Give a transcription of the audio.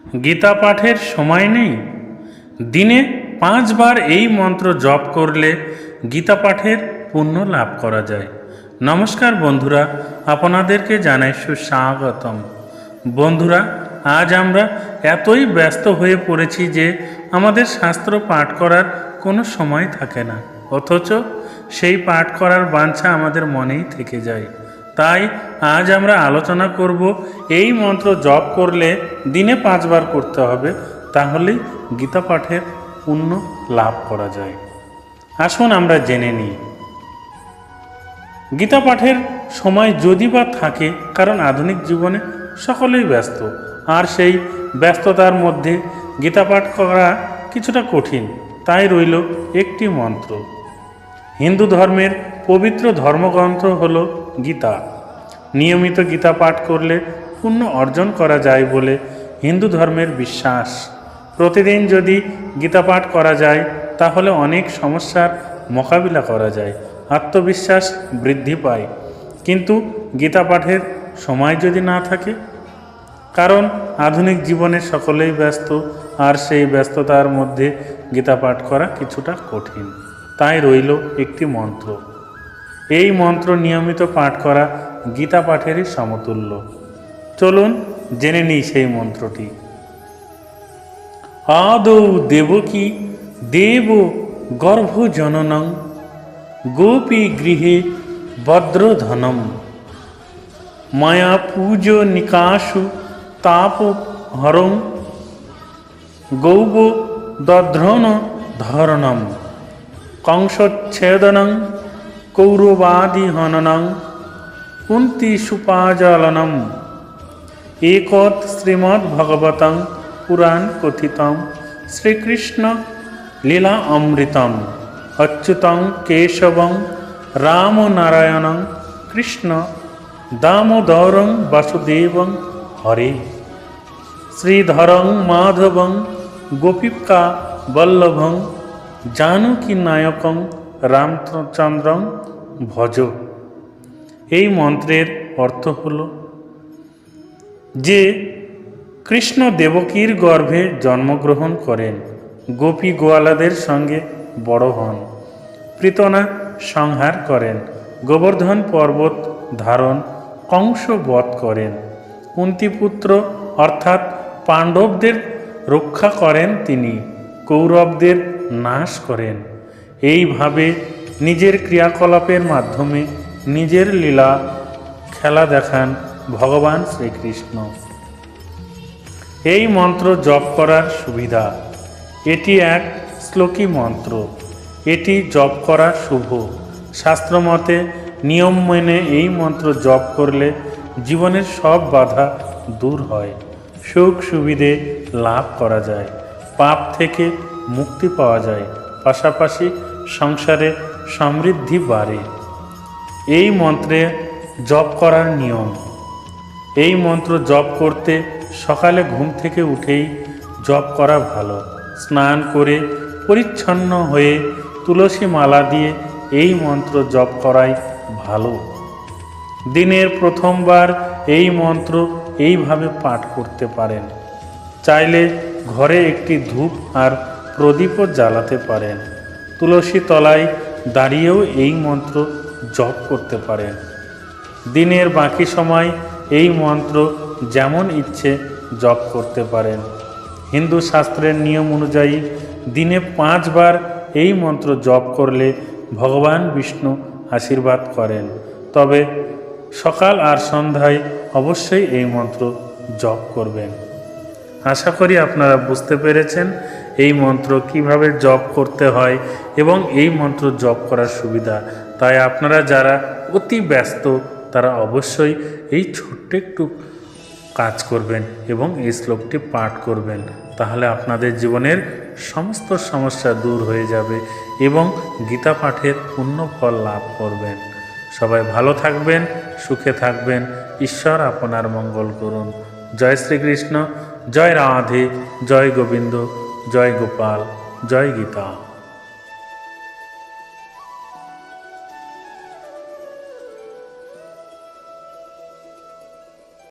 গীতা পাঠের সময় নেই? দিনে 5 বার এই মন্ত্র জপ করলে গীতা পাঠের পুণ্য লাভ করা যায়। নমস্কার বন্ধুরা, আপনাদেরকে জানাই সুস্বাগতম। বন্ধুরা, আজ আমরা এতই ব্যস্ত হয়ে পড়েছি যে আমাদের শাস্ত্র পাঠ করার কোনো সময় থাকে না, অথচ সেই পাঠ করার বাঞ্ছা আমাদের মনেই থেকে যায়। তাই আজ আমরা আলোচনা করব এই মন্ত্র জপ করলে দিনে 5 বার করতে হবে, তাহলেই গীতা পাঠের পুণ্য লাভ করা যায়। আসুন আমরা জেনে নিই। গীতা পাঠের সময় যদি বা থাকে, কারণ আধুনিক জীবনে সকলেই ব্যস্ত, আর সেই ব্যস্ততার মধ্যে গীতা পাঠ করা কিছুটা কঠিন, তাই রইল একটি মন্ত্র। হিন্দু ধর্মের পবিত্র ধর্মগ্রন্থ হল গীতা। নিয়মিত গীতা পাঠ করলে পুণ্য অর্জন করা যায় বলে হিন্দু ধর্মের বিশ্বাস। প্রতিদিন যদি গীতা পাঠ করা যায় তাহলে অনেক সমস্যার মোকাবিলা করা যায়, আত্মবিশ্বাস বৃদ্ধি পায়। কিন্তু গীতা পাঠের সময় যদি না থাকে, কারণ আধুনিক জীবনে সকলেই ব্যস্ত, আর সেই ব্যস্ততার মধ্যে গীতা পাঠ করা কিছুটা কঠিন, তাই রইল একটি মন্ত্র। এই মন্ত্র নিয়মিত পাঠ করা গীতা পাঠেরই সমতুল্য। চলুন জেনে নিই সেই মন্ত্রটি। আদৌ দেবকী দেব গর্ভজননং গোপী গৃহে ভদ্রধনম মায়া পূজো নিকাশু তাপ হরং গৌব দধ্রণ ধরণম কংসচ্ছেদনং কৌরবাদি হননং কুন্তি সুপাজলনম একৎ শ্রীমদ্ভগবতং পুরাণ কথিতং শ্রীকৃষ্ণ লীলা অমৃতম অচ্যুতং কেশবং রামনারায়ণং কৃষ্ণ দামোদরং বাসুদেবং হরে শ্রীধরং মাধবং গোপীকা বল্লভং জানকী নায়কং রামচন্দ্রং ভজ। এই মন্ত্রের অর্থ হল যে কৃষ্ণ দেবকীর গর্ভে জন্মগ্রহণ করেন, গোপী গোয়ালাদের সঙ্গে বড় হন, পৃতনা সংহার করেন, গোবর্ধন পর্বত ধারণ, কংস বধ করেন, কুন্তিপুত্র অর্থাৎ পাণ্ডবদের রক্ষা করেন তিনি, কৌরবদের নাশ করেন। এইভাবে নিজের ক্রিয়াকলাপের মাধ্যমে নিজের লীলা খেলা দেখান ভগবান শ্রীকৃষ্ণ। এই মন্ত্র জপ করার সুবিধা। এটি এক শ্লোকী মন্ত্র। এটি জপ করা শুভ। শাস্ত্রমতে নিয়ম মেনে এই মন্ত্র জপ করলে জীবনের সব বাধা দূর হয়, সুখ সুবিধে লাভ করা যায়, পাপ থেকে মুক্তি পাওয়া যায়, পাশাপাশি সংসারে সমৃদ্ধি বাড়ে। এই মন্ত্রে জপ করার নিয়ম। এই মন্ত্র জপ করতে সকালে ঘুম থেকে উঠেই জপ করা ভালো। স্নান করে পরিচ্ছন্ন হয়ে তুলসী মালা দিয়ে এই মন্ত্র জপ করাই ভালো। দিনের প্রথমবার এই মন্ত্র এইভাবে পাঠ করতে পারেন। চাইলে ঘরে একটি ধূপ আর প্রদীপও জ্বালাতে পারেন। তুলসী তলায় দাঁড়িয়েও এই মন্ত্র জপ করতে পারেন। দিনের বাকি সময় এই মন্ত্র যেমন ইচ্ছে জপ করতে পারেন। হিন্দু শাস্ত্রের নিয়ম অনুযায়ী দিনে 5 বার এই মন্ত্র জপ করলে ভগবান বিষ্ণু আশীর্বাদ করেন। তবে সকাল আর সন্ধ্যায় অবশ্যই এই মন্ত্র জপ করবেন। আশা করি আপনারা বুঝতে পেরেছেন এই মন্ত্র কিভাবে জপ করতে হয় এবং এই মন্ত্র জপ করার সুবিধা। তাই আপনারা যারা অতি ব্যস্ত তারা অবশ্যই এই ছোট্ট একটু কাজ করবেন এবং এই শ্লোকটি পাঠ করবেন, তাহলে আপনাদের জীবনের সমস্ত সমস্যা দূর হয়ে যাবে এবং গীতা পাঠের পূর্ণ ফল লাভ করবেন। সবাই ভালো থাকবেন, সুখে থাকবেন। ঈশ্বর আপনার মঙ্গল করুন। জয় শ্রীকৃষ্ণ, জয় রাধে, জয় গোবিন্দ, জয় গোপাল, জয় গীতা।